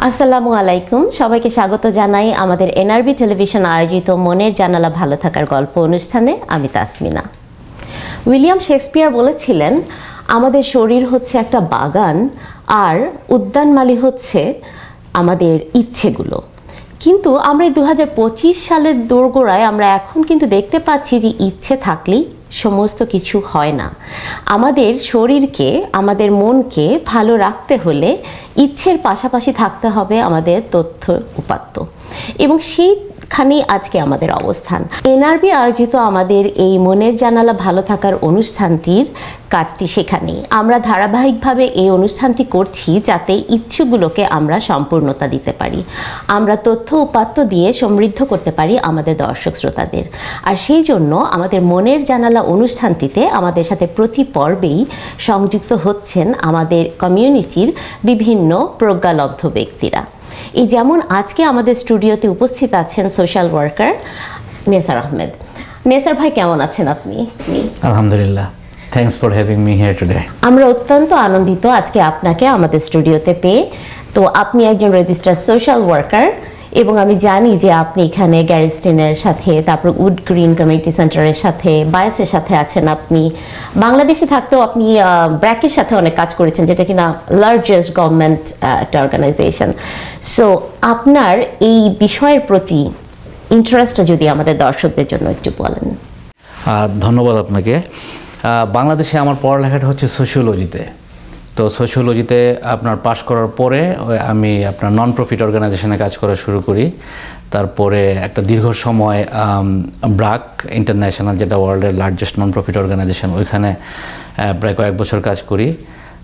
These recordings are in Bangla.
আসসালামু আলাইকুম, সবাইকে স্বাগত জানাই আমাদের এনআরবি টেলিভিশন আয়োজিত মনের জানালা ভালো থাকার গল্প অনুষ্ঠানে। আমি তাসমিনা। উইলিয়াম শেক্সপিয়ার বলেছিলেন, আমাদের শরীর হচ্ছে একটা বাগান আর উদ্যানমালী হচ্ছে আমাদের ইচ্ছেগুলো। কিন্তু আমরা এই 2025 সালের দোরগোড়ায় আমরা এখন কিন্তু দেখতে পাচ্ছি যে ইচ্ছে থাকলেই সমস্ত কিছু হয় না। আমাদের শরীরকে, আমাদের মনকে ভালো রাখতে হলে ইচ্ছের পাশাপাশি থাকতে হবে আমাদের তথ্য উপাত্ত, এবং সেইখানেই আজকে আমাদের অবস্থান। এনআরবি আয়োজিত আমাদের এই মনের জানালা ভালো থাকার অনুষ্ঠানটির কাজটি সেখানেই। আমরা ধারাবাহিকভাবে এই অনুষ্ঠানটি করছি যাতে ইচ্ছেগুলোকে আমরা সম্পূর্ণতা দিতে পারি, আমরা তথ্য উপাত্ত দিয়ে সমৃদ্ধ করতে পারি আমাদের দর্শক শ্রোতাদের। আর সেই জন্য আমাদের মনের জানালা অনুষ্ঠানটিতে আমাদের সাথে প্রতি পর্বেই সংযুক্ত হচ্ছেন আমাদের কমিউনিটির বিভিন্ন প্রজ্ঞালব্ধ ব্যক্তিরা। এই যেমন আজকে আমাদের স্টুডিওতে উপস্থিত আছেন সোশ্যাল ওয়ার্কার নেসার আহমেদ। নেসার ভাই, কেমন আছেন আপনি? আলহামদুলিল্লাহ, thanks for having me here today. আমরা অত্যন্ত আনন্দিত আজকে আপনাকে আমাদের স্টুডিওতে পেয়ে। তো আপনি একজন রেজিস্টার্ড সোশ্যাল ওয়ার্কার, এবং আমি জানি যে আপনি এখানে গ্যারিস্টিনের সাথে, তারপর উড গ্রিন কমিউনিটি সেন্টারের সাথে, বায়াসের সাথে আছেন। আপনি বাংলাদেশে থাকতেও আপনি ব্র্যাকের সাথে অনেক কাজ করেছেন, যেটা কিনা লার্জেস্ট গভর্নমেন্ট একটা অর্গানাইজেশন। সো আপনার এই বিষয়ের প্রতি ইন্টারেস্টটা যদি আমাদের দর্শকদের জন্য একটু বলেন। ধন্যবাদ আপনাকে। বাংলাদেশে আমার পড়ালেখাটা হচ্ছে সোশিওলজিতে। তো সোশিওলজিতে আপনার পাশ করার পরে আমি আপনার নন প্রফিট অর্গানাইজেশনে কাজ করা শুরু করি। তারপরে একটা দীর্ঘ সময় ব্রাক ইন্টারন্যাশনাল, যেটা ওয়ার্ল্ডের লার্জেস্ট নন প্রফিট অর্গানাইজেশন, ওইখানে প্রায় কয়েক বছর কাজ করি।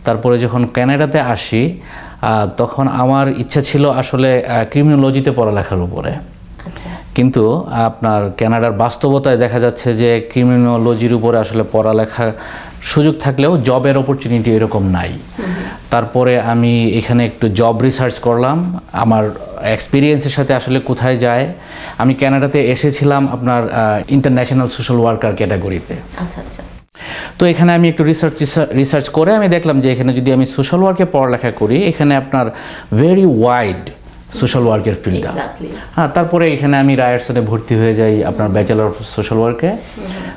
তারপরে যখন কানাডাতে আসি তখন আমার ইচ্ছা ছিল আসলে ক্রিমিনোলজিতে পড়ালেখার উপরে। কিন্তু আপনার কানাডার বাস্তবতায় দেখা যাচ্ছে যে ক্রিমিনোলজির উপরে আসলে পড়ালেখার সুযোগ থাকলেও জবের অপরচুনিটি এরকম নাই। তারপরে আমি এখানে একটু জব রিসার্চ করলাম, আমার এক্সপিরিয়েন্সের সাথে আসলে কোথায় যায়। আমি কানাডাতে এসেছিলাম আপনার ইন্টারন্যাশনাল সোশ্যাল ওয়ার্কার ক্যাটাগরিতে। তো এখানে আমি একটু রিসার্চ করে আমি দেখলাম যে এখানে যদি আমি সোশ্যাল ওয়ার্কে পড়ালেখা করি, এখানে আপনার ভেরি ওয়াইড সোশ্যাল ওয়ার্কের ফিল্ডটা। হ্যাঁ, তারপরে এখানে আমি রায়ারসনে ভর্তি হয়ে যাই আপনার ব্যাচেলর অফ সোশ্যাল ওয়ার্কে।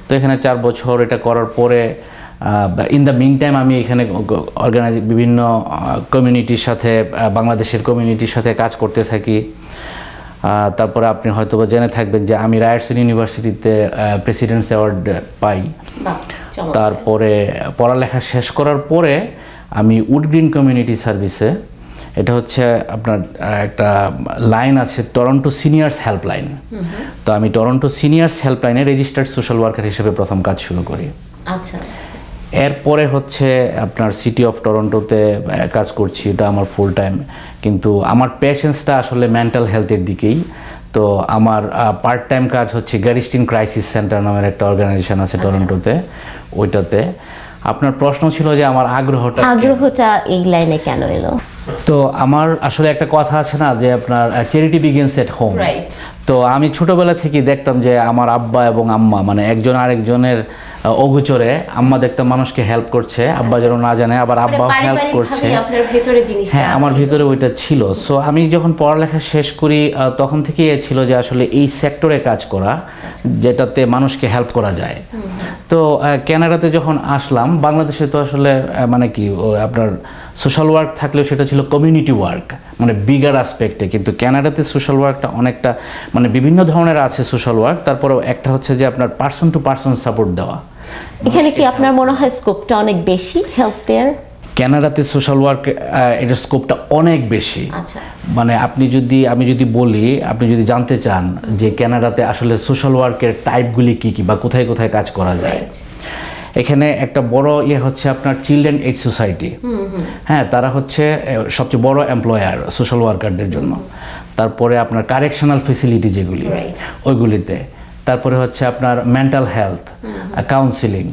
তো এখানে 4 বছর এটা করার পরে ইন দ্য মিন টাইম আমি এখানে বিভিন্ন কমিউনিটির সাথে, বাংলাদেশের কমিউনিটির সাথে কাজ করতে থাকি। তারপরে আপনি হয়তো জেনে থাকবেন যে আমি রায়ারসন ইউনিভার্সিটিতে প্রেসিডেন্টস অ্যাওয়ার্ড পাই। তারপরে পড়ালেখা শেষ করার পরে আমি উড গ্রিন কমিউনিটি সার্ভিসে, এটা হচ্ছে আপনার একটা লাইন আছে টরন্টো সিনিয়র্স হেল্পলাইন। তো আমি টরন্টো সিনিয়র্স হেল্পলাইনে রেজিস্টার্ড সোশ্যাল ওয়ার্কার হিসেবে প্রথম কাজ শুরু করি। এরপরে হচ্ছে আপনার সিটি অফ টরন্টোতে কাজ করছি, এটা আমার ফুল টাইম। কিন্তু আমার প্যাশনসটা আসলে মেন্টাল হেলথের দিকেই। তো আমার পার্ট টাইম কাজ হচ্ছে গ্যারিস্টিন ক্রাইসিস সেন্টার নামের একটা অর্গানাইজেশন আছে টরন্টোতে, ওইটাতে। আপনার প্রশ্ন ছিল যে আমার আগ্রহটা এই লাইনে কেন এলো? তো আমার আসলে একটা কথা আছে না যে আপনার চ্যারিটি বিগিনস এট হোম। তো আমি ছোটবেলা থেকেই দেখতাম যে আমার আব্বা এবং আম্মা, মানে একজন আরেকজনের অগোচরে, আম্মা দেখতাম মানুষকে হেল্প করছে, আব্বা যেন না জানে, আবার আব্বা হেল্প করছে। হ্যাঁ, আমার ভিতরে ওইটা ছিল। সো আমি যখন পড়ালেখা শেষ করি তখন থেকেই ছিল যে আসলে এই সেক্টরে কাজ করা, যেটাতে মানুষকে হেল্প করা যায়। তো কানাডাতে যখন আসলাম, বাংলাদেশে তো আসলে মানে কি আপনার সোশ্যাল ওয়ার্ক থাকলেও সেটা ছিল কমিউনিটি ওয়ার্ক, মানে বিগার আসপেক্টে। কিন্তু কানাডাতে সোশ্যাল ওয়ার্কটা অনেকটা, মানে বিভিন্ন ধরনের আছে সোশ্যাল ওয়ার্ক। তারপরেও একটা হচ্ছে যে আপনার পার্সন টু পার্সন সাপোর্ট দেওয়া। এখানে কি আপনার মনে হয় স্কোপটা অনেক বেশি হেল্প দেয়ার? কানাডাতে সোশ্যাল ওয়ার্ক এটার স্কোপটা অনেক বেশি। মানে আমি যদি বলি, আপনি যদি জানতে চান যে কানাডাতে আসলে সোশ্যাল ওয়ার্কের টাইপগুলি কী কী বা কোথায় কোথায় কাজ করা যায়, এখানে একটা বড় হচ্ছে আপনার চিলড্রেন এইড সোসাইটি। হ্যাঁ, তারা হচ্ছে সবচেয়ে বড় এমপ্লয়ার সোশ্যাল ওয়ার্কারদের জন্য। তারপরে আপনার কারেকশনাল ফেসিলিটি যেগুলি, ওইগুলিতে। তারপরে হচ্ছে আপনার মেন্টাল হেলথ, কাউন্সিলিং।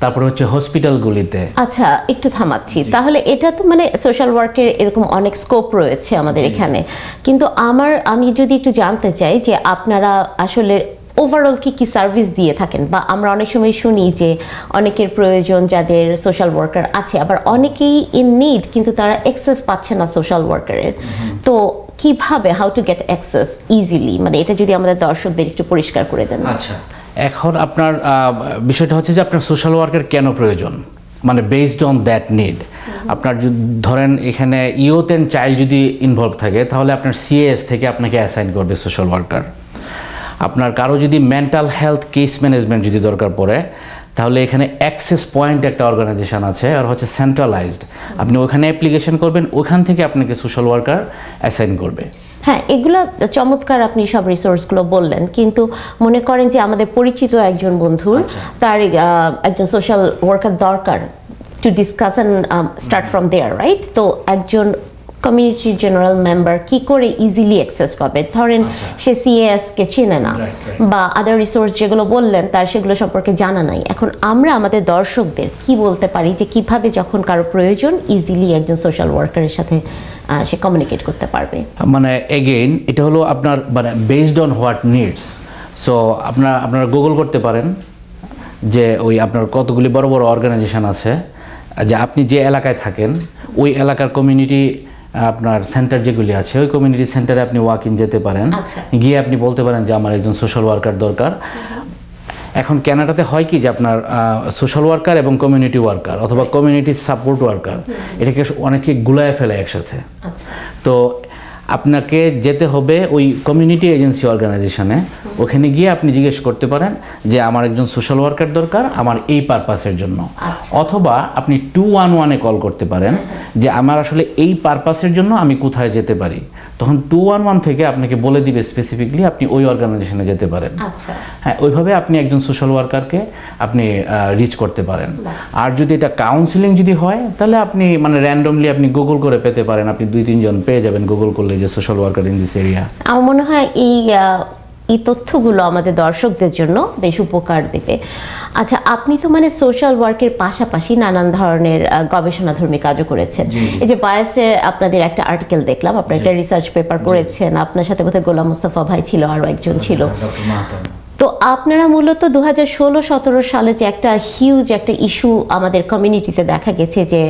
তারপরে হচ্ছে হসপিটালগুলিতে। আচ্ছা, একটু থামাচ্ছি। তাহলে এটা তো মানে সোশ্যাল ওয়ার্কের এরকম অনেক স্কোপ রয়েছে আমাদের এখানে। কিন্তু আমি যদি একটু জানতে চাই যে আপনারা আসলে ওভারঅল কি সার্ভিস দিয়ে থাকেন? বা আমরা অনেক সময় শুনি যে অনেকের প্রয়োজন যাদের সোশ্যাল ওয়ার্কার আছে, আবার অনেকেই ইন নিড কিন্তু তারা অ্যাক্সেস পাচ্ছে না সোশ্যাল ওয়ার্কারের। তো কিভাবে, how to get access easily, মানে এটা যদি আমাদের দর্শকদের একটু পরিষ্কার করে দেন। আচ্ছা, এখন আপনার বিষয়টা হচ্ছে যে আপনার সোশ্যাল ওয়ার্কার কেন প্রয়োজন, মানে বেসড অন দ্যাট নিড। আপনার ধরেন এখানে ইউথ অ্যান্ড চাইল্ড যদি ইনভলভ থাকে তাহলে আপনার সিএএস থেকে আপনাকে অ্যাসাইন করবে সোশ্যাল ওয়ার্কার। আপনার কারো যদি মেন্টাল হেলথ কেস ম্যানেজমেন্ট যদি দরকার পড়ে তাহলে এখানে অ্যাক্সেস পয়েন্ট একটা অর্গানাইজেশন আছে, আর হচ্ছে সেন্ট্রালাইজড। আপনি ওখানে অ্যাপ্লিকেশন করবেন, ওখান থেকে আপনাকে সোশ্যাল ওয়ার্কার অ্যাসাইন করবে। হ্যাঁ, এগুলো চমৎকার, আপনি সব রিসোর্সগুলো বললেন, কিন্তু মনে করেন যে আমাদের পরিচিত একজন বন্ধুর তার একজন সোশ্যাল ওয়ার্কার দরকার, to discuss and start from there, right? তো একজন কমিউনিটি জেনারেল মেম্বার কি করে ইজিলি অ্যাক্সেস পাবে? ধরেন সে সিএএস কে চেনে না, বা আদার রিসোর্স যেগুলো বললেন তার সেগুলো সম্পর্কে জানা নাই। এখন আমরা আমাদের দর্শকদের কি বলতে পারি যে কিভাবে যখন কারো প্রয়োজন ইজিলি একজন সোশ্যাল ওয়ার্কারের সাথে সে কমিউনিকেট করতে পারবে? মানে এগেইন এটা হলো আপনার মানে based on what needs. So আপনারা গুগল করতে পারেন যে ওই আপনার কতগুলি বড় বড় অর্গানাইজেশন আছে, যে আপনি যে এলাকায় থাকেন ওই এলাকার কমিউনিটি আপনার সেন্টার যেগুলি আছে ওই কমিউনিটি সেন্টারে আপনি ওয়াক ইন যেতে পারেন, গিয়ে আপনি বলতে পারেন যে আমার একজন সোশ্যাল ওয়ার্কার দরকার। এখন কানাডাতে হয় কি যে আপনার সোশ্যাল ওয়ার্কার এবং কমিউনিটি ওয়ার্কার অথবা কমিউনিটি সাপোর্ট ওয়ার্কার এটাকে অনেকে গুলায় ফেলে একসাথে। তো আপনাকে যেতে হবে ওই কমিউনিটি এজেন্সি অর্গানাইজেশনে, ওখানে গিয়ে আপনি জিজ্ঞেস করতে পারেন যে আমার একজন সোশ্যাল ওয়ার্কার দরকার আমার এই পারপাসের জন্য, অথবা আপনি 211-এ কল করতে পারেন যে আমার আসলে এই পারপাসের জন্য আমি কোথায় যেতে পারি। তখন 211 থেকে আপনাকে বলে দিবে স্পেসিফিকলি আপনি ওই অর্গানাইজেশনে যেতে পারেন। হ্যাঁ, ওইভাবে আপনি একজন সোশ্যাল ওয়ার্কারকে আপনি রিচ করতে পারেন। আর যদি এটা কাউন্সিলিং যদি হয় তাহলে আপনি মানে র্যান্ডমলি আপনি গুগল করে পেতে পারেন, আপনি 2-3 জন পেয়ে যাবেন গুগল করলে যে social worker in this area. আমার মনে হয় এই তথ্যগুলো আমাদের দর্শকদের জন্য বেশ উপকার দেবে। আচ্ছা, আপনি তো মানে সোশ্যাল ওয়ার্কের পাশাপাশি নানান ধরনের গবেষণাধর্মী কাজও করেছেন। এই যে বায়াসের আপনাদের একটা আর্টিকেল দেখলাম, আপনার একটা রিসার্চ পেপার করেছেন, আপনার সাথে বোধহয় গোলাম মুস্তাফা ভাই ছিল, আরও একজন ছিল। তো আপনারা মূলত 2016-17 সালে যে একটা হিউজ একটা ইস্যু আমাদের কমিউনিটিতে দেখা গেছে যে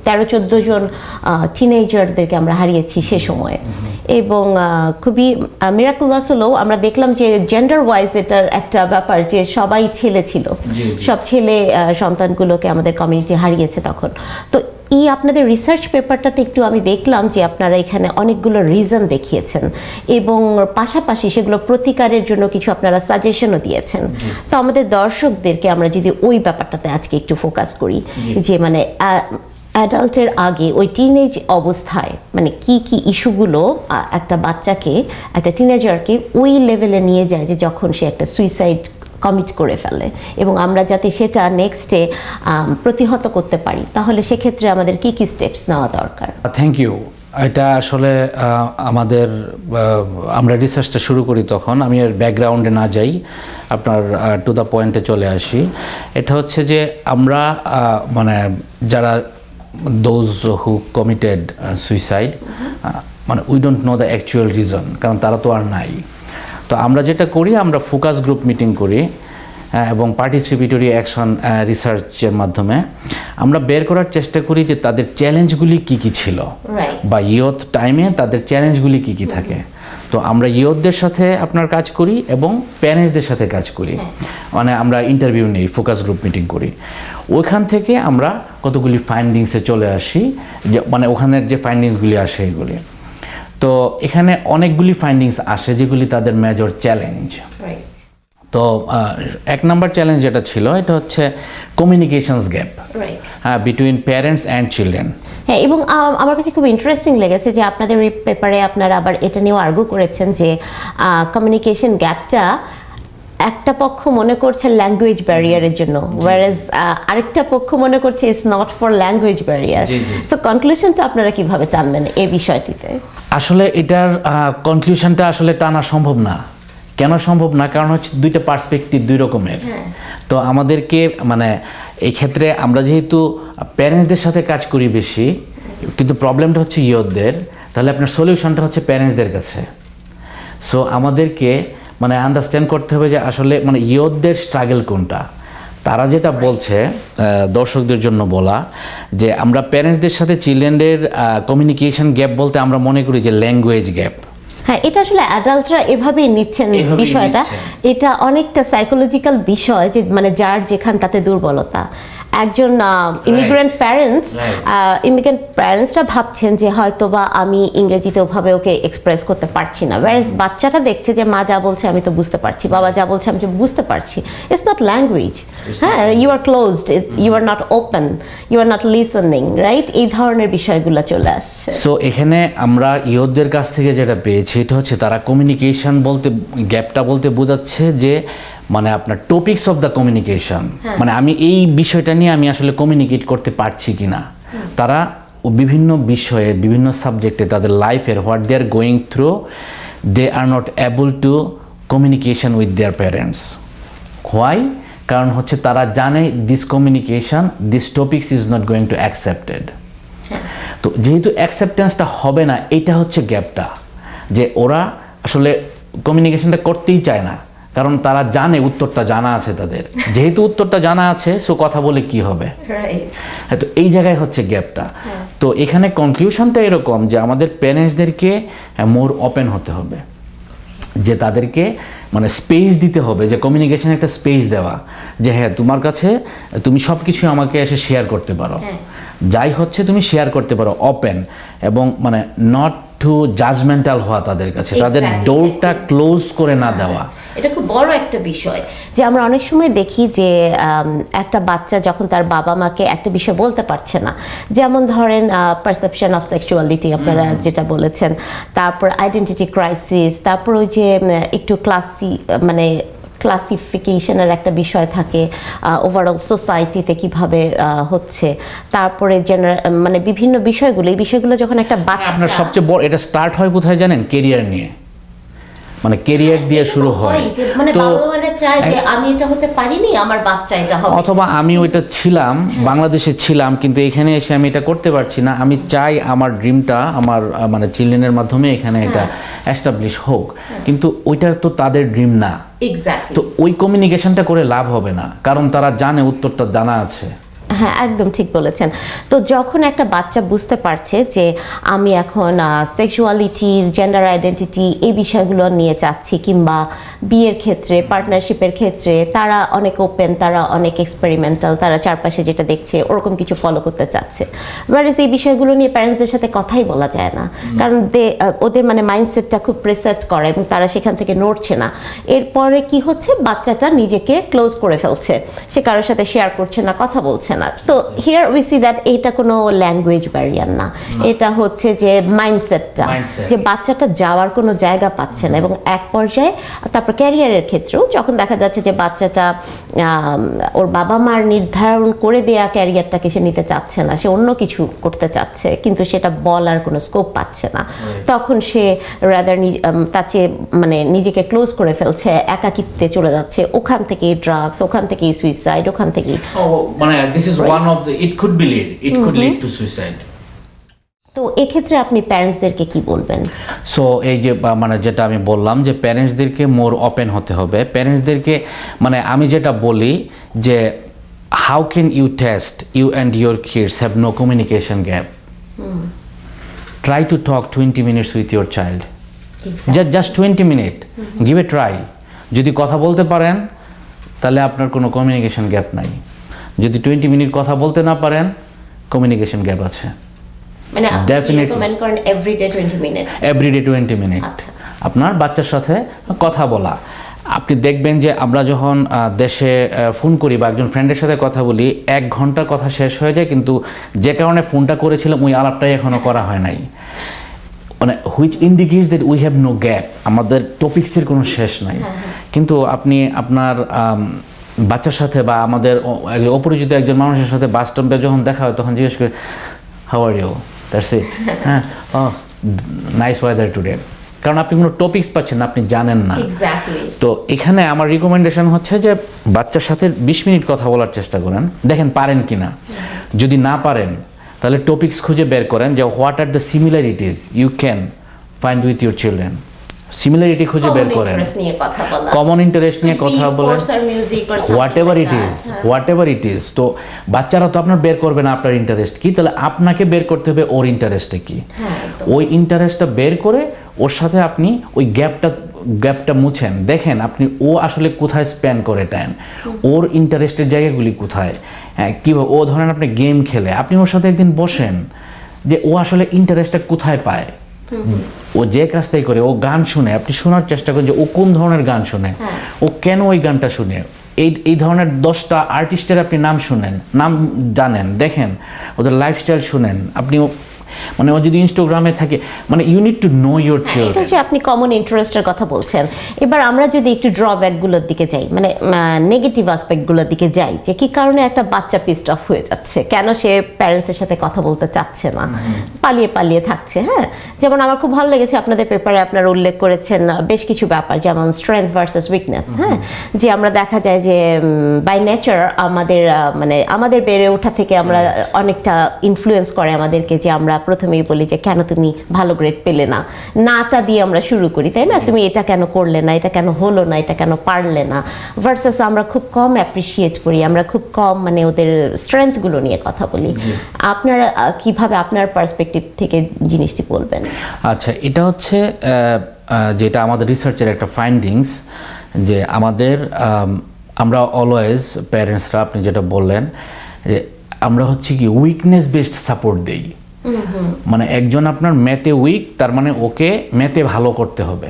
13-14 জন টিনেজারদেরকে আমরা হারিয়েছি সে সময়ে, এবং খুবই মিরাকুলাস হলেও আমরা দেখলাম যে জেন্ডার ওয়াইজ এটার একটা ব্যাপার যে সবাই ছেলে ছিল, সব ছেলে সন্তানগুলোকে আমাদের কমিউনিটি হারিয়েছে তখন। তো আপনাদের রিসার্চ পেপারটাতে একটু আমি দেখলাম যে আপনারা এখানে অনেকগুলো রিজন দেখিয়েছেন, এবং পাশাপাশি সেগুলো প্রতিকারের জন্য কিছু আপনারা সাজেশনও দিয়েছেন। তো আমাদের দর্শকদেরকে আমরা যদি ওই ব্যাপারটাতে আজকে একটু ফোকাস করি, যে মানে অ্যাডাল্টের আগে ওই টিনেজ অবস্থায় মানে কি কি ইস্যুগুলো একটা বাচ্চাকে, একটা টিনেজারকে ওই লেভেলে নিয়ে যায় যে যখন সে একটা সুইসাইড কমিট করে ফেলে, এবং আমরা যাতে সেটা নেক্সটে প্রতিহত করতে পারি, তাহলে সেক্ষেত্রে আমাদের কি কি স্টেপস নেওয়া দরকার? Thank you. এটা আসলে আমরা রিসার্চটা শুরু করি তখন, আমি এর ব্যাকগ্রাউন্ডে না যাই, আপনার টু দ্য পয়েন্টে চলে আসি। এটা হচ্ছে যে আমরা মানে যারা দোজ হু কমিটেড সুইসাইড, মানে we don't know the actual reason, কারণ তারা তো আর নাই। তো আমরা যেটা করি, আমরা ফোকাস গ্রুপ মিটিং করি এবং পার্টিসিপেটরি অ্যাকশন রিসার্চের মাধ্যমে আমরা বের করার চেষ্টা করি যে তাদের চ্যালেঞ্জগুলি কি কি ছিল, বা ইয়থ টাইমে তাদের চ্যালেঞ্জগুলি কি কি থাকে। তো আমরা ইয়থদের সাথে আপনার কাজ করি এবং প্যারেন্টসদের সাথে কাজ করি, মানে আমরা ইন্টারভিউ নেই, ফোকাস গ্রুপ মিটিং করি। ওইখান থেকে আমরা কতগুলি ফাইন্ডিংসে চলে আসি, যে মানে ওখানের যে ফাইন্ডিংসগুলি আসে এগুলি। তো এখানে অনেকগুলি ফাইন্ডিংস আসে যেগুলি তাদের মেজর চ্যালেঞ্জ। তো 1 নম্বর চ্যালেঞ্জ যেটা ছিল এটা হচ্ছে communications gap between parents and children. হ্যাঁ, এবং আমার কাছে খুব ইন্টারেস্টিং লেগেছে যে আপনাদের এই পেপারে আপনারা আবার এটা নিয়েও আর্গু করেছেন যে কমিউনিকেশন গ্যাপটা একটা পক্ষ মনে করছে ল্যাঙ্গুয়েজ ব্যারিয়ারের জন্য, ওয়ারেজ আরেকটা পক্ষ মনে করছে it's not for language barrier. So কনক্লুশনটা আপনারা কিভাবে টানবেন এই বিষয়টিতে? আসলে এটার কনক্লুশনটা আসলে টানা সম্ভব না। কেন সম্ভব না? কারণ হচ্ছে দুইটা পার্সপেক্টিভ দুই রকমের। তো আমাদেরকে মানে এই ক্ষেত্রে আমরা যেহেতু প্যারেন্টসদের সাথে কাজ করি বেশি, কিন্তু প্রবলেমটা হচ্ছে ইয়থদের, তাহলে আপনার সলিউশনটা হচ্ছে প্যারেন্টসদের কাছে। সো আমাদেরকে মানে আন্ডারস্ট্যান্ড করতে হবে যে আসলে মানে ইয়ুথদের স্ট্রাগল কোনটা। তারা যেটা বলছে দর্শকদের জন্য বলা যে আমরা প্যারেন্টসদের সাথে চিলড্রেনদের কমিউনিকেশন গ্যাপ বলতে আমরা মনে করি যে ল্যাঙ্গুয়েজ গ্যাপ। হ্যাঁ, এটা আসলে অ্যাডাল্টরা এভাবেই নিচ্ছেন বিষয়টা। এটা অনেকটা সাইকোলজিক্যাল বিষয় যে মানে যার যেখানটাতে দুর্বলতা। একজন ইমিগ্রেন্ট প্যারেন্টসরা ভাবছেন যে হয়তো বা আমি ইংরেজিতে ওভাবে ওকে এক্সপ্রেস করতে পারছি না, ওয়ারেস বাচ্চাটা দেখছে যে মা যা বলছে আমি তো বুঝতে পারছি, বাবা যা বলছে আমি তো বুঝতে পারছি। It's not language. হ্যাঁ, you are closed, you are not open, you are not listening, right? এই ধরনের বিষয়গুলো চলে আসছে। সো এখানে আমরা ইয়ুথদের কাছ থেকে যেটা পেয়েছি এটা হচ্ছে তারা কমিউনিকেশন বলতে গ্যাপটা বলতে বোঝাচ্ছে যে মানে আপনার টপিকস অফ দ্য কমিউনিকেশন, মানে আমি এই বিষয়টা নিয়ে আমি আসলে কমিউনিকেট করতে পারছি কিনা। তারা বিভিন্ন বিষয়ে বিভিন্ন সাবজেক্টে তাদের লাইফের what they are going through they are not able to communication with their parents. Why? কারণ হচ্ছে তারা জানে this communication, this topics is not going to accepted. তো যেহেতু অ্যাকসেপ্টেন্সটা হবে না, এটা হচ্ছে গ্যাপটা, যে ওরা আসলে কমিউনিকেশনটা করতেই চায় না, কারণ তারা জানে উত্তরটা জানা আছে তাদের। যেহেতু উত্তরটা জানা আছে, সো কথা বলে কি হবে। তো এই জায়গায় হচ্ছে গ্যাপটা। তো এখানে কনক্লুশনটা এরকম যে আমাদের প্যারেন্টসদেরকে মোর ওপেন হতে হবে, যে তাদেরকে মানে স্পেস দিতে হবে, যে কমিউনিকেশন একটা স্পেস দেওয়া, যে হ্যাঁ তোমার কাছে তুমি সব কিছু আমাকে এসে শেয়ার করতে পারো, যাই হচ্ছে তুমি শেয়ার করতে পারো, ওপেন, এবং মানে নট টু জাজমেন্টাল হওয়া তাদের কাছে, তাদের ডোরটা ক্লোজ করে না দেওয়া। এটা খুব বড় একটা বিষয় যে আমরা অনেক সময় দেখি যে একটা বাচ্চা যখন তার বাবা মাকে একটা বিষয় বলতে পারছে না, যেমন ধরেন পারসেপশন অফ সেক্সুয়ালিটি আপনারা যেটা বলেছেন, তারপর আইডেন্টিটি ক্রাইসিস, তারপর ওই যে একটু মানে ক্লাসিফিকেশনের একটা বিষয় থাকে, ওভারঅল সোসাইটিতে কিভাবে হচ্ছে, তারপরে মানে বিভিন্ন বিষয়গুলো, এই বিষয়গুলো যখন একটা বাচ্চা, আপনার সবচেয়ে বড় এটা স্টার্ট হয় কোথায় জানেন? কেরিয়ার নিয়ে, মানে কেরিয়ার দিয়ে শুরু হয়। মানে বাবা-মারা চায় যে আমি এটা হতে পারিনি, আমার বাচ্চা এটা হবে, অথবা আমি ওইটা ছিলাম, বাংলাদেশে ছিলাম, কিন্তু এখানে এসে আমি এটা করতে পারছি না, আমি চাই আমার ড্রিমটা আমার মানে চিলড্রেনের মাধ্যমে এখানে এটা এস্টাবলিশ হোক, কিন্তু ওইটা তো তাদের ড্রিম না। তো ওই কমিউনিকেশনটা করে লাভ হবে না, কারণ তারা জানে উত্তরটা জানা আছে। হ্যাঁ, একদম ঠিক বলেছেন। তো যখন একটা বাচ্চা বুঝতে পারছে যে আমি এখন সেক্সুয়ালিটির, জেন্ডার আইডেন্টিটি এই বিষয়গুলো নিয়ে চাচ্ছি, কিংবা বিয়ের ক্ষেত্রে, পার্টনারশিপের ক্ষেত্রে তারা অনেক ওপেন, তারা অনেক এক্সপেরিমেন্টাল, তারা চারপাশে যেটা দেখছে ওরকম কিছু ফলো করতে চাচ্ছে, ওয়ারেস এই বিষয়গুলো নিয়ে প্যারেন্টসদের সাথে কথাই বলা যায় না, কারণ ওদের মানে মাইন্ডসেটটা খুব প্রেসেট করে এবং তারা সেখান থেকে নড়ছে না। এরপরে কি হচ্ছে, বাচ্চাটা নিজেকে ক্লোজ করে ফেলছে, সে কারোর সাথে শেয়ার করছে না, কথা বলছে না। তো হিয়ার উই সি দ্যাট এটা কোনো ল্যাঙ্গুয়েজ ব্যারিয়ার না, এটা হচ্ছে যে মাইন্ডসেটটা, যে বাচ্চাটা যাওয়ার কোনো জায়গা পাচ্ছে না। এবং এক পর্যায়ে তারপর ক্যারিয়ারের ক্ষেত্রেও যখন দেখা যাচ্ছে যে বাচ্চাটা ওর বাবা মার নির্ধারণ করে দেয়া ক্যারিয়ারটাকে সে নিতে চাচ্ছে না, সে অন্য কিছু করতে চাচ্ছে, কিন্তু সেটা বলার কোনো স্কোপ পাচ্ছে না, তখন সে রাদার তার চেয়ে মানে নিজেকে ক্লোজ করে ফেলছে, একাকিত্বে চলে যাচ্ছে, ওখান থেকে ড্রাগস, ওখান থেকে সুইসাইড, ওখান থেকে মানে this is one of the it could lead to suicide. তো এক্ষেত্রে আপনি প্যারেন্টসদেরকে কি বলবেন? সো এই যে মানে যেটা আমি বললাম যে প্যারেন্টসদেরকে মোর ওপেন হতে হবে। প্যারেন্টসদেরকে মানে আমি যেটা বলি যে how can you test you and your kids have no communication gap? Try to talk 20 minutes with your child, just 20 minutes, give a try. যদি কথা বলতে পারেন তাহলে আপনার কোনো কমিউনিকেশন গ্যাপ নাই। যদি 20 minutes কথা বলতে না পারেন, কমিউনিকেশন গ্যাপ আছে। মানে আপনি রিকমেন্ড করেন এভরিডে 20 minutes আপনার বাচ্চার সাথে কথা বলা। আপনি দেখবেন যে আমরা যখন দেশে ফোন করি বা একজন ফ্রেন্ডের সাথে কথা বলি, 1 ঘন্টা কথা শেষ হয়ে যায়, কিন্তু যে কারণে ফোনটা করেছিলাম ওই আলাপটাই এখনো করা হয় নাই, মানে which indicates that we have no gap, আমাদের টপিক্সের কোনো শেষ নাই। কিন্তু আপনি আপনার বাচ্চার সাথে বা আমাদের অপরিচিত একজন মানুষের সাথে বাস স্টপে যখন দেখা হয়, তখন জিজ্ঞেস করি how are you, that's it, হ্যাঁ, নাইস ওয়েদার টুডে, কারণ আপনি কোনো টপিক্স পাচ্ছেন না, আপনি জানেন না। তো এখানে আমার রিকমেন্ডেশন হচ্ছে যে বাচ্চার সাথে 20 মিনিট কথা বলার চেষ্টা করেন, দেখেন পারেন কিনা। যদি না পারেন তাহলে টপিক্স খুঁজে বের করেন যে what are the similarities you can find with your children, similarity খুঁজে বের করেন, কমন ইন্টারেস্ট নিয়ে কথা বলেন, হোয়াট এভার ইট ইজ। তো বাচ্চারা তো আপনার বের করবে না আপনার ইন্টারেস্ট কি, তাহলে আপনাকে বের করতে হবে ওর ইন্টারেস্টটা কি। ওই ইন্টারেস্টটা বের করে ওর সাথে আপনি ওই গ্যাপটা মুছেন, দেখেন আপনি ও আসলে কোথায় স্পেন্ড করে টাইম, ওর ইন্টারেস্টের জায়গাগুলি কোথায়। হ্যাঁ, কীভাবে ও ধরেন আপনি গেম খেলে, আপনি ওর সাথে একদিন বসেন যে ও আসলে ইন্টারেস্টটা কোথায় পায়। ও যে কাজটাই করে, ও গান শুনে, আপনি শোনার চেষ্টা করেন যে ও কোন ধরনের গান শুনে, ও কেন ওই গানটা শুনে। এই ধরনের 10টা আর্টিস্টের আপনি নাম শুনেন, নাম জানেন, দেখেন ওদের লাইফস্টাইল শুনেন। আপনি মানে ও যদি ইনস্টাগ্রামে থাকে, মানে you need to know your children. এটা যে আপনি কমন ইন্টারেস্টের কথা বলছেন, এবার আমরা যদি একটু ড্রব্যাকগুলোর দিকে যাই, মানে নেগেটিভ অ্যাসপেক্টগুলোর দিকে যাই, যে কি কারণে একটা বাচ্চা পিসড অফ হয়ে যাচ্ছে, কেন সে প্যারেন্টসের সাথে কথা বলতে চাচ্ছে না, পালিয়ে পালিয়ে থাকছে। হ্যাঁ, যেমন আমার খুব ভালো লেগেছে আপনাদের পেপারে আপনারা উল্লেখ করেছেন বেশ কিছু ব্যাপার, যেমন স্ট্রেংথ ভার্সেস উইকনেস। হ্যাঁ, যে আমরা দেখা যায় যে বাই নেচার আমাদের মানে আমাদের বেড়ে ওঠা থেকে আমরা অনেকটা ইনফ্লুয়েন্স করে আমাদেরকে, যে আমরা প্রথমেই বলি যে কেন তুমি ভালো গ্রেড পেলে না, নাটা দিয়ে আমরা শুরু করি, তাই না? তুমি এটা কেন করলে না, এটা কেন হলো না, এটা কেন পারলে না, ভার্সাস আমরা খুব কম অ্যাপ্রিসিয়েট করি, আমরা খুব কম মানে ওদের স্ট্রেংথগুলো নিয়ে কথা বলি। আপনারা কিভাবে আপনার পার্সপেক্টিভ থেকে জিনিসটি বলবেন? আচ্ছা, এটা হচ্ছে যেটা আমাদের রিসার্চের একটা ফাইন্ডিংস, যে আমাদের আমরা অলওয়েজ প্যারেন্টসরা, আপনি যেটা বললেন, যে আমরা হচ্ছে কি উইকনেস বেসড সাপোর্ট দেই। মানে একজন আপনার ম্যাথে উইক, তার মানে ওকে ম্যাথে ভালো করতে হবে,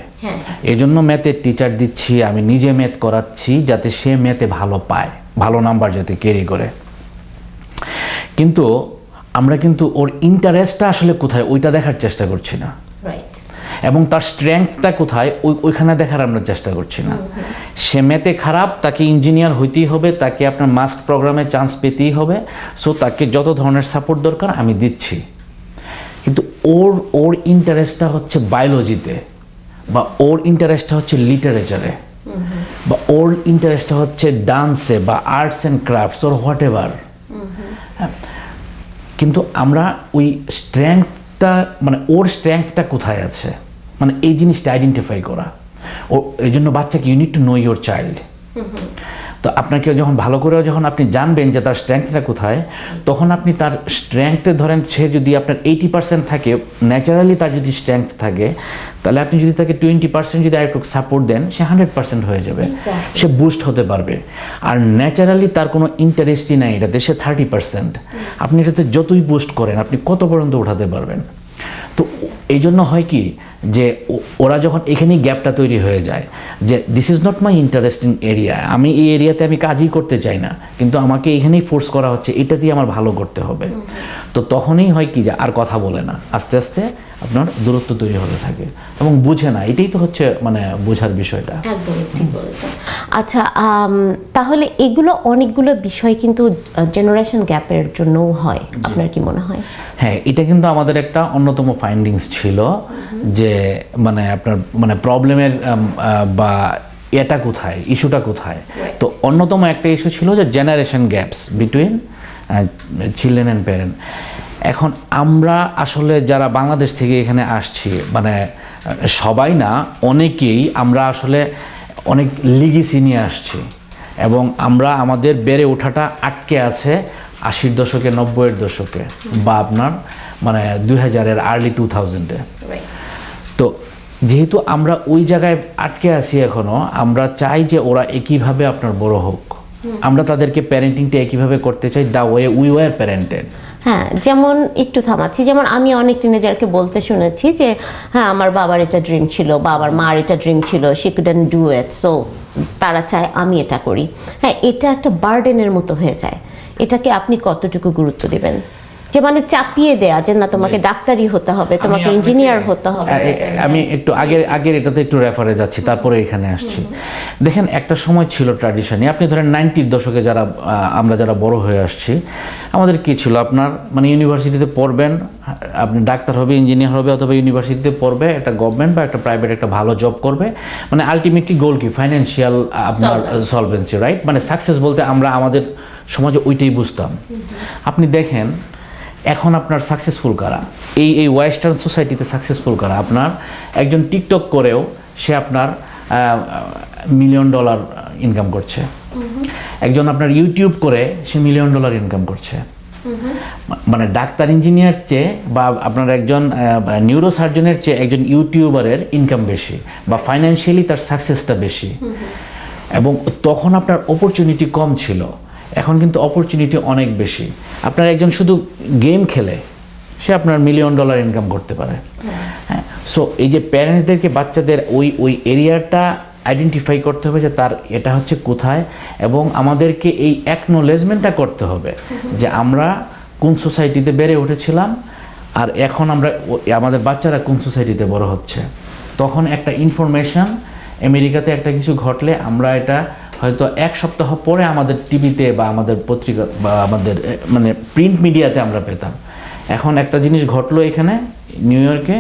এই জন্য ম্যাথের টিচার দিচ্ছি, আমি নিজে ম্যাথ করাচ্ছি যাতে সে ম্যাথে ভালো পায়, ভালো নাম্বার যাতে ক্যারি করে। কিন্তু আমরা কিন্তু ওর ইন্টারেস্টটা আসলে কোথায় ওইটা দেখার চেষ্টা করছি না, এবং তার স্ট্রেংথটা কোথায় ওইখানে দেখার আমরা চেষ্টা করছি না। সে ম্যাথে খারাপ, তাকে ইঞ্জিনিয়ার হইতেই হবে, তাকে আপনার মাস্ট প্রোগ্রামে চান্স পেতেই হবে, সো তাকে যত ধরনের সাপোর্ট দরকার আমি দিচ্ছি। কিন্তু ওর ইন্টারেস্টটা হচ্ছে বায়োলজিতে, বা ওর ইন্টারেস্টটা হচ্ছে লিটারেচারে, বা ওর ইন্টারেস্টটা হচ্ছে ডান্সে বা arts and crafts or what ever. কিন্তু আমরা ওই স্ট্রেংথটা, মানে ওর স্ট্রেংথটা কোথায় আছে, মানে এই জিনিসটা আইডেন্টিফাই করা। ও এই জন্য বাচ্চাকে you need to know your child. তো আপনাকে যখন ভালো করে যখন আপনি জানবেন যে তার স্ট্রেংথটা কোথায়, তখন আপনি তার স্ট্রেংথে ধরেন, সে যদি আপনার 80% থাকে, ন্যাচারালি তার যদি স্ট্রেংথ থাকে, তাহলে আপনি যদি তাকে 20% যদি আরেকটু সাপোর্ট দেন, সে 100% হয়ে যাবে, সে বুস্ট হতে পারবে। আর ন্যাচারালি তার কোনো ইন্টারেস্টই নাই এটাতে, সে 30%। আপনি এটাতে যতই বুস্ট করেন, আপনি কত পর্যন্ত উঠাতে পারবেন। তো এই জন্য হয় কি, যে ওরা যখন এখানেই গ্যাপটা তৈরি হয়ে যায়, যে this is not my interesting area, আমি এই এরিয়াতে আমি কাজই করতে চাই না, কিন্তু আমাকে এখানেই ফোর্স করা হচ্ছে, এটা দিয়ে আমার ভালো করতে হবে। তো তখনই হয় কি, যে আর কথা বলে না, আস্তে আস্তে আপনার দূরত্ব তৈরি হতে থাকে এবং বুঝে না। এটাই তো হচ্ছে মানে বোঝার বিষয়টা। একদম ঠিক বলেছেন। আচ্ছা, তাহলে এগুলো অনেকগুলো বিষয় কিন্তু জেনারেশন গ্যাপের জন্যও হয়, আপনার কি মনে হয়? হ্যাঁ, এটা কিন্তু আমাদের একটা অন্যতম ফাইন্ডিংস ছিল, যে মানে আপনার মানে প্রবলেমের বা এটা কোথায়, ইস্যুটা কোথায়। তো অন্যতম একটা ইস্যু ছিল যে generation gaps between children and parent. এখন আমরা আসলে যারা বাংলাদেশ থেকে এখানে আসছি, মানে সবাই না, অনেকেই আমরা আসলে অনেক লিগেসি নিয়ে আসছি, এবং আমরা আমাদের বেড়ে ওঠাটা আটকে আছে 80-এর দশকে, 90-এর দশকে, বা আপনার মানে 2000-এর আর্লি 2000-এ। তো যেহেতু আমরা ওই জায়গায় আটকে আছি এখনো, আমরা চাই যে ওরা একইভাবে আপনার বড় হোক, আমরা তাদেরকে প্যারেন্টিংটা একইভাবে করতে চাই, the way we were parented. হ্যাঁ, যেমন একটু থামাচ্ছি, যেমন আমি অনেক টিনেজারকে বলতে শুনেছি যে হ্যাঁ, আমার বাবার এটা ড্রিম ছিল, বা আমার মার এটা ড্রিম ছিল, she couldn't do it, so তারা চায় আমি এটা করি। হ্যাঁ, এটা একটা বার্ডেনের মতো হয়ে যায়। এটাকে আপনি কতটুকু গুরুত্ব দেবেন, যে মানে চাপিয়ে দেয়া যে না তোমাকে ডাক্তারি হতে হবে, তোমাকে ইঞ্জিনিয়ার হতে হবে? আমি একটু আগের এটাতে একটু রেফারে যাচ্ছি, তারপরে এখানে আসছি। দেখেন, একটা সময় ছিল ট্র্যাডিশনে, আপনি ধরেন 90-এর দশকে যারা আমরা যারা বড় হয়ে আসছি, আমাদের কি ছিল, আপনার মানে ইউনিভার্সিটিতে পড়বেন, আপনি ডাক্তার হবে, ইঞ্জিনিয়ার হবে, অথবা ইউনিভার্সিটিতে পড়বে, একটা গভর্নমেন্ট বা একটা প্রাইভেট একটা ভালো জব করবে, মানে আলটিমেটলি গোল কি ফাইন্যান্সিয়াল আপনার সলভেন্সি, রাইট? মানে সাকসেস বলতে আমরা আমাদের সমাজে ওইটাই বুঝতাম। আপনি দেখেন এখন আপনার সাকসেসফুল কারা, এই ওয়েস্টার্ন সোসাইটিতে সাকসেসফুল কারা? আপনার একজন টিকটক করেও সে আপনার $1,000,000 ইনকাম করছে। একজন আপনার ইউটিউব করে সে $1,000,000 ইনকাম করছে। মানে ডাক্তার ইঞ্জিনিয়ার চেয়ে বা আপনার একজন নিউরো সার্জনের চেয়ে একজন ইউটিউবারের ইনকাম বেশি বা ফাইন্যান্সিয়ালি তার সাকসেসটা বেশি। এবং তখন আপনার অপরচুনিটি কম ছিল, এখন কিন্তু অপরচুনিটি অনেক বেশি। আপনার একজন শুধু গেম খেলে সে আপনার $1,000,000 ইনকাম করতে পারে। হ্যাঁ, সো এই যে প্যারেন্টসদেরকে বাচ্চাদের ওই এরিয়াটা আইডেন্টিফাই করতে হবে যে তার এটা হচ্ছে কোথায়, এবং আমাদেরকে এই অ্যাকনোলেজমেন্টটা করতে হবে যে আমরা কোন সোসাইটিতে বেড়ে উঠেছিলাম আর এখন আমরা আমাদের বাচ্চারা কোন সোসাইটিতে বড় হচ্ছে। তখন একটা ইনফরমেশন আমেরিকাতে একটা কিছু ঘটলে আমরা এটা হয়তো এক সপ্তাহ পরে আমাদের টিভিতে বা আমাদের পত্রিকা বা আমাদের মানে প্রিন্ট মিডিয়াতে আমরা পেতাম। এখন একটা জিনিস ঘটলো এখানে নিউ ইয়র্কে,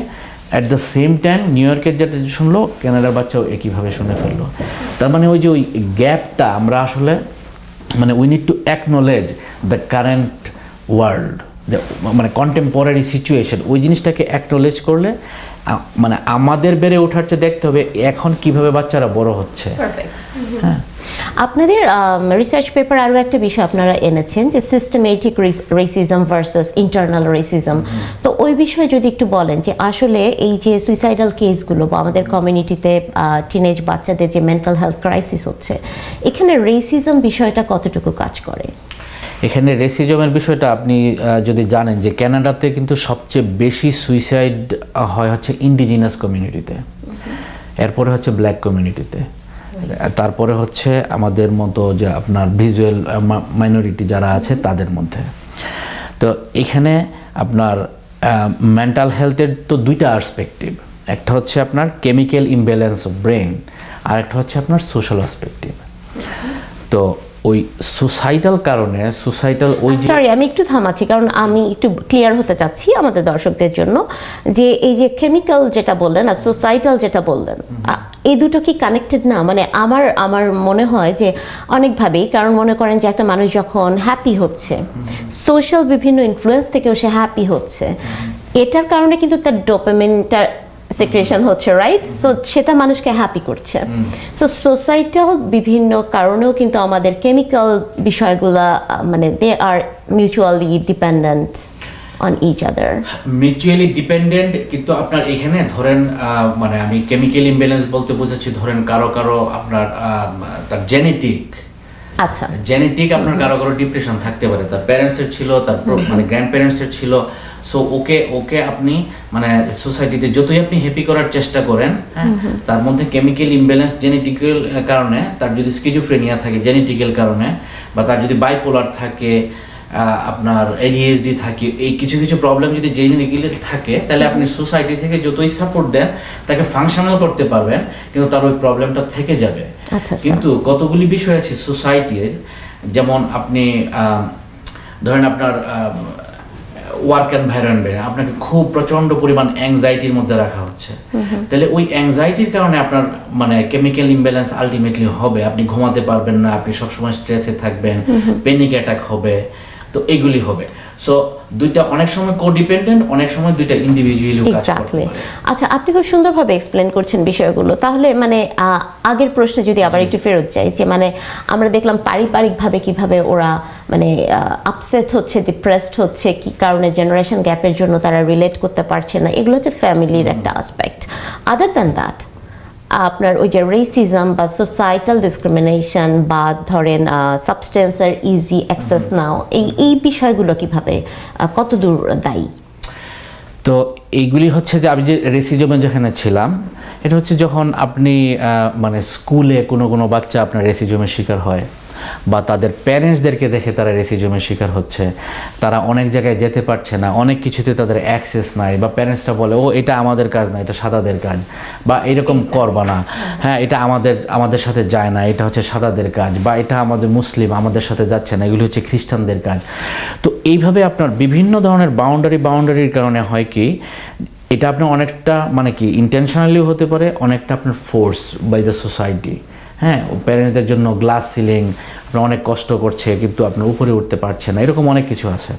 at the same time new ইয়র্কের যেটা শুনলো কানাডার বাচ্চাও একইভাবে শুনে ফেললো। তার মানে ওই যে ওই গ্যাপটা আমরা আসলে মানে we need to acknowledge the current world, মানে কন্টেম্পোরারি সিচুয়েশন, ওই জিনিসটাকে অ্যাকনোলেজ করলে মানে আমাদের বেড়ে ওঠার চেয়ে দেখতে হবে এখন কিভাবে বাচ্চারা বড় হচ্ছে। হ্যাঁ, আপনাদের রিসার্চ পেপার আরও একটা বিষয় আপনারা এনেছেন যে systematic racism versus internal racism. তো ওই বিষয়ে যদি একটু বলেন যে আসলে এই যে সুইসাইডাল কেসগুলো বা আমাদের কমিউনিটিতে টিনেজ বাচ্চাদের যে মেন্টাল হেলথ ক্রাইসিস হচ্ছে, এখানে রেসিজম বিষয়টা কতটুকু কাজ করে? এখানে রেসিজমের বিষয়টা আপনি যদি জানেন যে কানাডাতে কিন্তু সবচেয়ে বেশি সুইসাইড হয় হচ্ছে ইন্ডিজিনাস কমিউনিটিতে, এরপরে হচ্ছে ব্ল্যাক কমিউনিটিতে, তারপরে হচ্ছে আমাদের মতো যে আপনার ভিজুয়াল মাইনরিটি যারা আছে তাদের মধ্যে। তো এখানে আপনার মেন্টাল হেলথের তো দুইটা পার্সপেক্টিভ, একটা হচ্ছে আপনার কেমিক্যাল ইমব্যালেন্স অফ ব্রেন আর একটা হচ্ছে আপনার সোশ্যাল পার্সপেক্টিভ। তো ওই সুসাইডাল কারণে ওই সরি আমি একটু থামাচ্ছি, কারণ আমি একটু ক্লিয়ার হতে চাচ্ছি আমাদের দর্শকদের জন্য যে এই যে কেমিক্যাল যেটা বললেন আর সোসাইটাল যেটা বললেন, এই দুটো কি কানেক্টেড না? মানে আমার মনে হয় যে অনেকভাবেই, কারণ মনে করেন যে একটা মানুষ যখন হ্যাপি হচ্ছে, সোশ্যাল বিভিন্ন ইনফ্লুয়েন্স থেকেও সে হ্যাপি হচ্ছে, এটার কারণে কিন্তু তার ডোপামিনটার সিক্রেশন হচ্ছে, রাইট? সো সেটা মানুষকে হ্যাপি করছে। সো সোসাইটাল বিভিন্ন কারণেও কিন্তু আমাদের কেমিক্যাল বিষয়গুলা মানে they are mutually dependent on each other. Mutually dependent, কিন্তু আপনার এখানে ধরেন মানে আমি কেমিক্যাল ইমব্যালেন্স বলতে বোঝাচ্ছি ধরেন কারো আপনার তার জেনেটিক, আচ্ছা জেনেটিক আপনার কারো ডিপ্রেশন থাকতে পারে, তার প্যারেন্টসের ছিল, তার মানে গ্র্যান্ড প্যারেন্টসের ছিল। সো ওকে আপনি মানে সোসাইটিতে যতই আপনি হ্যাপি করার চেষ্টা করেন, হ্যাঁ, তার মধ্যে কেমিক্যাল ইমব্যালেন্স জেনেটিক্যাল কারণে, তার যদি স্কিজোফ্রেনিয়া থাকে জেনেটিক্যাল কারণে, বা তার যদি বাইপোলার থাকে, আপনার ADHD থাকে, এই কিছু প্রবলেম যদি জেনেটিক্যালি থাকে, তাহলে আপনি সোসাইটি থেকে যতই সাপোর্ট দেন তাকে ফাংশনাল করতে পারবেন, কিন্তু তার ওই প্রবলেমটা থেকে যাবে। কিন্তু কতগুলি বিষয় আছে সোসাইটির, যেমন আপনি ধরেন আপনার ওয়ার্ক এনভায়রনমেন্টে আপনাকে খুব প্রচন্ড পরিমাণ অ্যাংজাইটির মধ্যে রাখা হচ্ছে, তাহলে ওই অ্যাংজাইটির কারণে আপনার মানে কেমিক্যাল ইমব্যালেন্স আলটিমেটলি হবে, আপনি ঘুমাতে পারবেন না, আপনি সবসময় স্ট্রেসে থাকবেন, প্যানিক অ্যাটাক হবে, তো এগুলি হবে। সো দুইটা অনেক সময় কোডিপেন্ডেন্ট, অনেক সময় দুইটা ইন্ডিভিজুয়ালি কাজ করতে পারে। আচ্ছা, আপনি খুব সুন্দরভাবে এক্সপ্লেন করছেন বিষয়গুলো। তাহলে মানে আগের প্রশ্নে যদি আবার একটু ফেরত যাই, যে মানে আমরা দেখলাম পারিবারিকভাবে কিভাবে ওরা মানে আপসেট হচ্ছে, ডিপ্রেসড হচ্ছে, কি কারণে জেনারেশন গ্যাপের জন্য তারা রিলেট করতে পারছে না, এগুলো হচ্ছে ফ্যামিলির একটা আসপেক্ট। আদার দ্যান দ্যাট আপনার ওই যে রেসিজম বা সোসাইটাল ডিসক্রিমিনেশন বা ধরেন সাবস্টেন্সের ইজি অ্যাক্সেস নাও, এই বিষয়গুলো কিভাবে কতদূর দায়ী? তো এইগুলি হচ্ছে যে আমি যে রেসিজমে যেখানে ছিলাম, এটা হচ্ছে যখন আপনি মানে স্কুলে কোনো বাচ্চা আপনার রেসিজমের শিকার হয়, বা তাদের প্যারেন্টসদেরকে দেখে তারা রেসিজমের শিকার হচ্ছে, তারা অনেক জায়গায় যেতে পারছে না, অনেক কিছুতে তাদের অ্যাক্সেস নাই, বা প্যারেন্টসরা বলে ও এটা আমাদের কাজ না, এটা সাদাদের কাজ, বা এরকম করবা না, হ্যাঁ এটা আমাদের সাথে যায় না, এটা হচ্ছে সাদাদের কাজ, বা এটা আমাদের মুসলিম আমাদের সাথে যাচ্ছে না, এগুলি হচ্ছে খ্রিস্টানদের কাজ। তো এইভাবে আপনার বিভিন্ন ধরনের বাউন্ডারির কারণে হয় কি, এটা আপনার অনেকটা মানে কি ইন্টেনশনালিও হতে পারে, অনেকটা আপনার ফোর্স বাই দ্য সোসাইটি, হ্যাঁ, প্যারেন্টসদের জন্য গ্লাস সিলিং, আপনার অনেক কষ্ট করছে কিন্তু আপনার উপরে উঠতে পারছে না, এরকম অনেক কিছু আছে।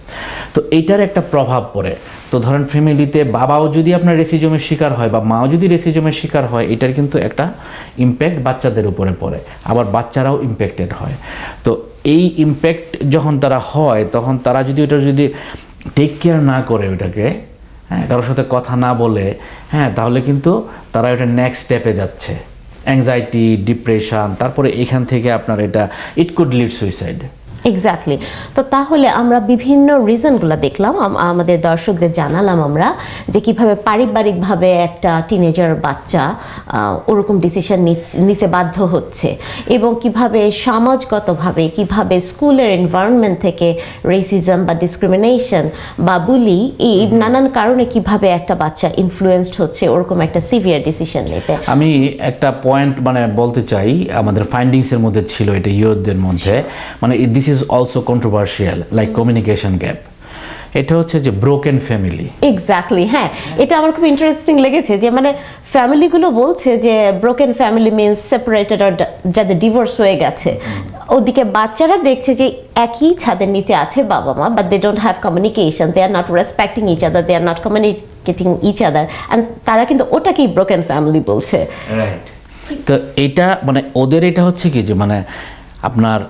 তো এইটার একটা প্রভাব পড়ে। তো ধরেন ফ্যামিলিতে বাবাও যদি আপনার রেসিজমের শিকার হয় বা মাও যদি রেসিজমের শিকার হয়, এটার কিন্তু একটা ইম্প্যাক্ট বাচ্চাদের উপরে পড়ে, আবার বাচ্চারাও ইম্প্যাক্টেড হয়। তো এই ইম্প্যাক্ট যখন তারা হয়, তখন তারা যদি ওটা যদি টেক কেয়ার না করে ওইটাকে, হ্যাঁ, কারোর সাথে কথা না বলে, হ্যাঁ, তাহলে কিন্তু তারা এটা নেক্সট স্টেপে যাচ্ছে, অ্যাংজাইটি, ডিপ্রেশন, তারপরে এখান থেকে আপনার এটা it could lead suicide. Exactly. তো তাহলে আমরা বিভিন্ন রিজনগুলো দেখলাম, আমাদের দর্শকদের জানালাম আমরা যে কিভাবে পারিবারিকভাবে একটা টিনেজার বাচ্চা ওরকম ডিসিশন নিতে বাধ্য হচ্ছে, এবং কিভাবে সমাজগতভাবে, কিভাবে স্কুলের এনভায়রনমেন্ট থেকে রেসিজম বা ডিসক্রিমিনেশন বা বুলি, এই নানান কারণে কিভাবে একটা বাচ্চা ইনফ্লুয়েন্সড হচ্ছে ওরকম একটা সিভিয়ার ডিসিশন নিতে। আমি একটা পয়েন্ট বলতে চাই, আমাদের ফাইন্ডিংসের মধ্যে ছিল এটা ইয়ুথদের মধ্যে, this is also controversial, like communication gap. এটা হচ্ছে যে ব্রোকেন ফ্যামিলি। এক্স্যাক্টলি, হ্যাঁ, এটা আমার খুব ইন্টারেস্টিং লেগেছে যে ফ্যামিলিগুলো বলছে যে ব্রোকেন ফ্যামিলি মিন্স সেপারেটেড, আর যাদের ডিভোর্স হয়ে গেছে। ওদিকে বাচ্চারা দেখছে যে একই ছাদের নিচে আছে বাবা মা, but they don't have communication, they are not respecting each other, they are not communicating each other, and তারা কিন্তু ওটাকেই ব্রোকেন ফ্যামিলি বলছে। রাইট। তো এটা ওদের এটা হচ্ছে কি যে আপনার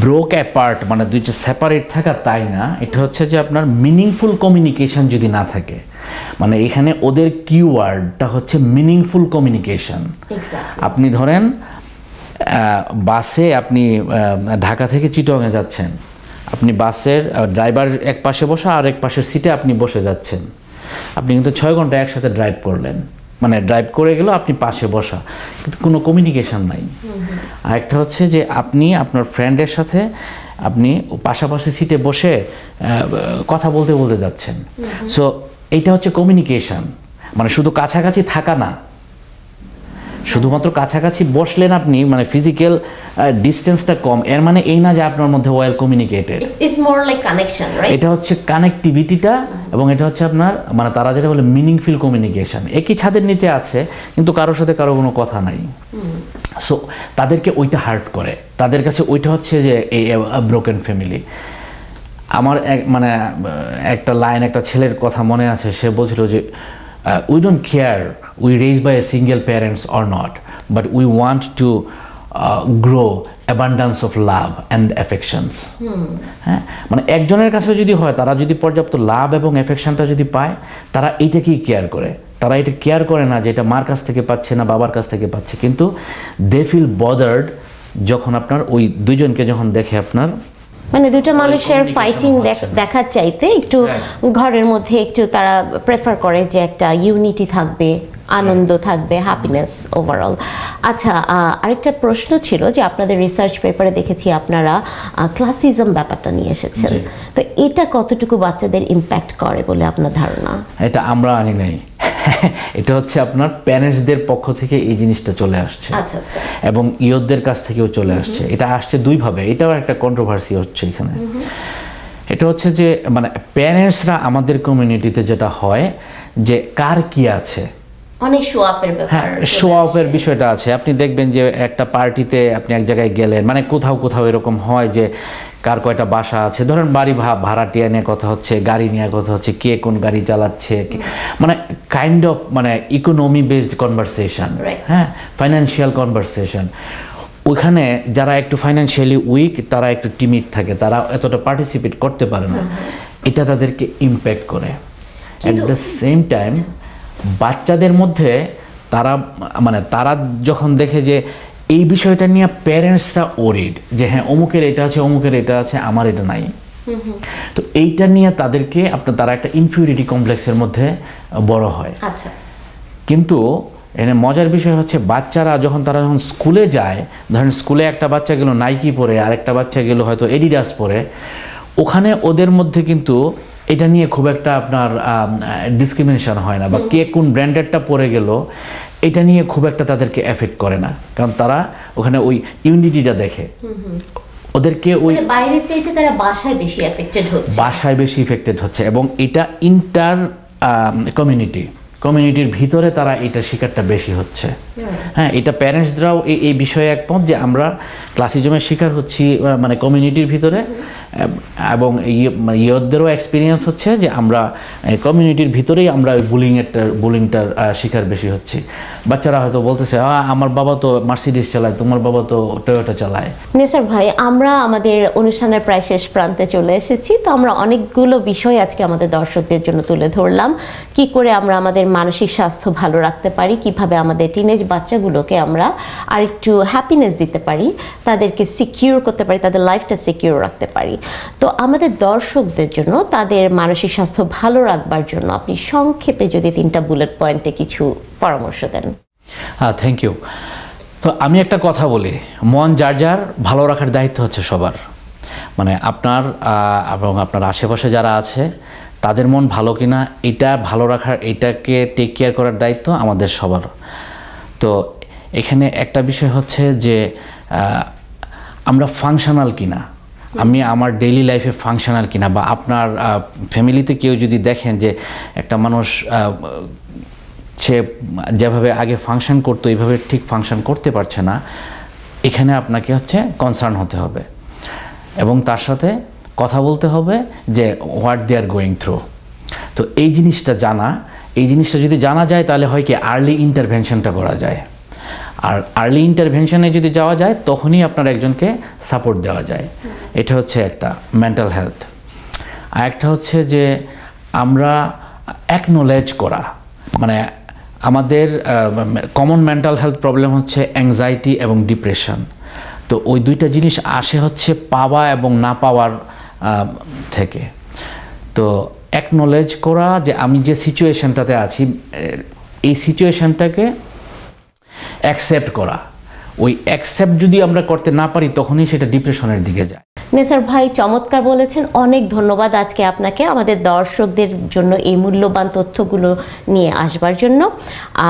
ব্রোক অ্যাপার্ট, দুইটা সেপারেট থাকা তাই না, এটা হচ্ছে যে আপনার মিনিংফুল কমিউনিকেশন যদি না থাকে, এখানে ওদের কিওয়ার্ডটা হচ্ছে মিনিংফুল কমিউনিকেশন। আপনি ধরেন বাসে আপনি ঢাকা থেকে চিটগাঁয়ে যাচ্ছেন, আপনি বাসের ড্রাইভার এক পাশে বসা আর এক পাশের সিটে আপনি বসে যাচ্ছেন, আপনি কিন্তু 6 ঘন্টা একসাথে ড্রাইভ করলেন, ড্রাইভ করে গেল আপনি পাশে বসা, কিন্তু কোনো কমিউনিকেশন নাই। আর একটা হচ্ছে যে আপনি আপনার ফ্রেন্ডের সাথে আপনি পাশাপাশি সিটে বসে কথা বলতে বলতে যাচ্ছেন। সো এইটা হচ্ছে কমিউনিকেশন, শুধু কাছাকাছি থাকা না, শুধুমাত্র কাছাকাছি বসলেন আপনি, ফিজিক্যাল ডিস্টেন্সটা কম, এর এই না যে আপনার মধ্যে well communicated. It's more like connection, right? এটা হচ্ছে কানেক্টিভিটিটা, এবং এটা হচ্ছে আপনার তারা যেটা বলে মিনিংফুল কমিউনিকেশন। একই ছাদের নিচে আছে কিন্তু কারোর সাথে কারো কোনো কথা নাই। সো তাদেরকে ওইটা হার্ট করে, তাদের কাছে ওইটা হচ্ছে যে এই ব্রোকেন ফ্যামিলি। আমার একটা লাইন, একটা ছেলের কথা মনে আছে, সে বলছিল যে we don't care we raised by a single parents or not, but we want to grow abundance of love and affections. হ্যাঁ, একজনের কাছে যদি হয়, তারা যদি পর্যাপ্ত লাভ এবং অ্যাফেকশনটা যদি পায়, তারা এইটাকেই কেয়ার করে। তারা এটা কেয়ার করে না যে এটা মার কাছ থেকে পাচ্ছে না বাবার কাছ থেকে পাচ্ছে, কিন্তু দে ফিল বদার্ড যখন আপনার ওই দুইজনকে যখন দেখে আপনার দুটো মানুষের ফাইটিং দেখার চাইতে একটু ঘরের মধ্যে একটু তারা প্রেফার করে যে একটা ইউনিটি থাকবে, আনন্দ থাকবে, হ্যাপিনেস ওভারঅল। আচ্ছা, আরেকটা প্রশ্ন ছিল যে আপনাদের রিসার্চ পেপারে দেখেছি আপনারা ক্লাসিজম ব্যাপারটা নিয়ে এসেছেন, তো এটা কতটুকু বাচ্চাদের ইম্প্যাক্ট করে বলে আপনার ধারণা? এটা আমরা আনি নাই, এটা হচ্ছে আপনার প্যারেন্টসদের পক্ষ থেকে এই জিনিসটা চলে আসছে, এবং ইয়ুথদের কাছ থেকেও চলে আসছে। এটা আসছে দুইভাবে, এটাও একটা কন্ট্রোভার্সি হচ্ছে এখানে। এটা হচ্ছে যে প্যারেন্টসরা আমাদের কমিউনিটিতে যেটা হয় যে কার কি আছে, অনেক শো আপের ব্যাপার, শো আপের বিষয়টা আছে। আপনি দেখবেন যে একটা পার্টিতে আপনি এক জায়গায় গেলেন, কোথাও কোথাও এরকম হয় যে কার কয়টা বাসা আছে, ধরেন বাড়ি ভাড়াটিয়া নিয়ে কথা হচ্ছে, গাড়ি নিয়ে কথা হচ্ছে, কে কোন গাড়ি চালাচ্ছে, kind of economy based conversation, হ্যাঁ, ফাইন্যান্সিয়াল কনভারসেশন। ওইখানে যারা একটু ফাইন্যান্সিয়ালি উইক, তারা একটু টিমিড থাকে, তারা এতটা পার্টিসিপেট করতে পারে না, এটা তাদেরকে ইম্প্যাক্ট করে। অ্যাট দ্য সেম টাইম বাচ্চাদের মধ্যে তারা তারা যখন দেখে যে এই বিষয়টা নিয়ে প্যারেন্টসরা ওরিড যে হ্যাঁ অমুকের এটা আছে, অমুকের এটা আছে, আমার এটা নাই, তো এইটা নিয়ে তাদেরকে তারা একটা ইনফিউরিটি কমপ্লেক্সের মধ্যে বড় হয়। আচ্ছা, কিন্তু এখানে মজার বিষয় হচ্ছে বাচ্চারা তারা যখন স্কুলে যায়, ধরেন স্কুলে একটা বাচ্চা গেল নাইকি পরে, আরেকটা বাচ্চা গেল হয়তো এডিডাস পরে, ওখানে ওদের মধ্যে কিন্তু এটা নিয়ে খুব একটা আপনার ডিসক্রিমিনেশন হয় না, বা কে কোন ব্র্যান্ডেডটা পরে গেল এটা নিয়ে খুব একটা তাদেরকে এফেক্ট করে না, কারণ তারা ওখানে ওই ইউনিটিটা দেখে। ওদেরকে ওই বাইরের চাইতে তারা বাসায় বেশি এফেক্টেড হচ্ছে, এবং এটা ইন্টার কমিউনিটির ভিতরে তারা এটা শিকারটা বেশি হচ্ছে। হ্যাঁ, এটা প্যারেন্টসরাও এই বিষয়ে একমত যে আমরা ক্লাসিজমের শিকার হচ্ছি মানে কমিউনিটির ভিতরে, এবং ইয়দেরও এক্সপিরিয়েন্স হচ্ছে যে আমরা কমিউনিটির ভিতরেই আমরা ওই বুলিংটার শিকার বেশি হচ্ছি। বাচ্চারা হয়তো বলতেছে আমার বাবা তো মার্সিডিজ চালায়, তোমার বাবা তো টয়োটা চালায়। নেসার ভাই, আমরা আমাদের অনুষ্ঠানের প্রায় শেষ প্রান্তে চলে এসেছি। তো আমরা অনেকগুলো বিষয় আজকে আমাদের দর্শকদের জন্য তুলে ধরলাম, কি করে আমরা আমাদের মানসিক স্বাস্থ্য ভালো রাখতে পারি, কিভাবে আমাদের টিনেজ বাচ্চাগুলোকে আমরা আরেকটু হ্যাপিনেস দিতে পারি, তাদেরকে সিকিউর করতে পারি, তাদের লাইফটা সিকিউর রাখতে পারি। তো আমাদের দর্শকদের জন্য তাদের মানসিক স্বাস্থ্য ভালো রাখবার জন্য আপনি সংক্ষেপে যদি 3টা বুলেট পয়েন্টে কিছু পরামর্শ দেন। Thank you. তো আমি একটা কথা বলি, মন যার যার ভালো রাখার দায়িত্ব হচ্ছে সবার, মানে আপনার এবং আপনার আশেপাশে যারা আছে তাদের মন ভালো কিনা এটা ভালো রাখার, এটাকে টেক কেয়ার করার দায়িত্ব আমাদের সবার। তো এখানে একটা বিষয় হচ্ছে যে আমরা ফাংশনাল কিনা, আমি আমার ডেইলি লাইফে ফাংশনাল কিনা, বা আপনার ফ্যামিলিতে কেউ যদি দেখেন যে একটা মানুষ সে যেভাবে আগে ফাংশন করতো এইভাবে ঠিক ফাংশন করতে পারছে না, এখানে আপনাকে হচ্ছে কনসার্ন হতে হবে এবং তার সাথে কথা বলতে হবে যে what they are going through. তো এই জিনিসটা যদি জানা যায় তাহলে হয় কি আর্লি ইন্টারভেনশনটা করা যায়। আর আর্লি ইন্টারভেনশনে যদি যাওয়া যায় তখনই আপনার একজনকে সাপোর্ট দেওয়া যায়। এটা হচ্ছে একটা মেন্টাল হেলথ। আর একটা হচ্ছে যে আমরা অ্যাকনোলেজ করা, মানে আমাদের কমন মেন্টাল হেলথ প্রবলেম হচ্ছে অ্যাংজাইটি এবং ডিপ্রেশন। তো ওই দুইটা জিনিস আসে হচ্ছে পাওয়া এবং না পাওয়ার থেকে। তো অ্যাকনোলেজ করা যে আমি যে সিচুয়েশনটাতে আছি এই সিচুয়েশনটাকে অ্যাকসেপ্ট করা, ওই অ্যাকসেপ্ট যদি আমরা করতে না পারি তখনই সেটা ডিপ্রেশনের দিকে যায়। নেসার ভাই চমৎকার বলেছেন, অনেক ধন্যবাদ আজকে আপনাকে আমাদের দর্শকদের জন্য এই মূল্যবান তথ্যগুলো নিয়ে আসবার জন্য।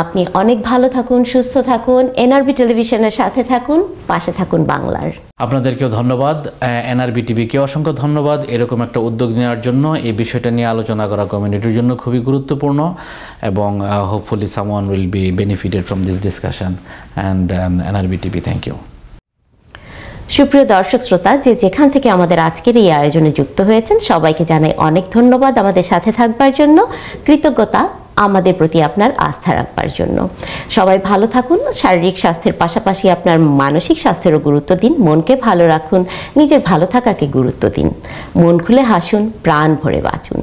আপনি অনেক ভালো থাকুন, সুস্থ থাকুন, এনআরবি টেলিভিশনের সাথে থাকুন, পাশে থাকুন বাংলার। আপনাদেরকেও ধন্যবাদ, এনআরবি টিভিকে অসংখ্য ধন্যবাদ এরকম একটা উদ্যোগ নেওয়ার জন্য। এই বিষয়টা নিয়ে আলোচনা করা কমিউনিটির জন্য খুবই গুরুত্বপূর্ণ এবং hopefully someone will be benefited from this discussion and NRB TV, thank you. সুপ্রিয় দর্শক শ্রোতা, যে যেখান থেকে আমাদের আজকের এই আয়োজনে যুক্ত হয়েছেন সবাইকে জানাই অনেক ধন্যবাদ আমাদের সাথে থাকবার জন্য, কৃতজ্ঞতা আমাদের প্রতি আপনার আস্থা রাখবার জন্য। সবাই ভালো থাকুন, শারীরিক স্বাস্থ্যের পাশাপাশি আপনার মানসিক স্বাস্থ্যেরও গুরুত্ব দিন, মনকে ভালো রাখুন, নিজের ভালো থাকাকে গুরুত্ব দিন, মন খুলে হাসুন, প্রাণ ভরে বাঁচুন।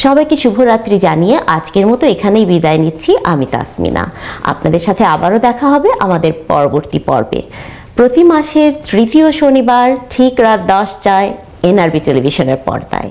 সবাইকে শুভরাত্রি জানিয়ে আজকের মতো এখানেই বিদায় নিচ্ছি আমি তাসমিনা। আপনাদের সাথে আবারও দেখা হবে আমাদের পরবর্তী পর্বে, প্রতি মাসের 3য় শনিবার ঠিক রাত 10টায় এনআরবি টেলিভিশনের পর্দায়।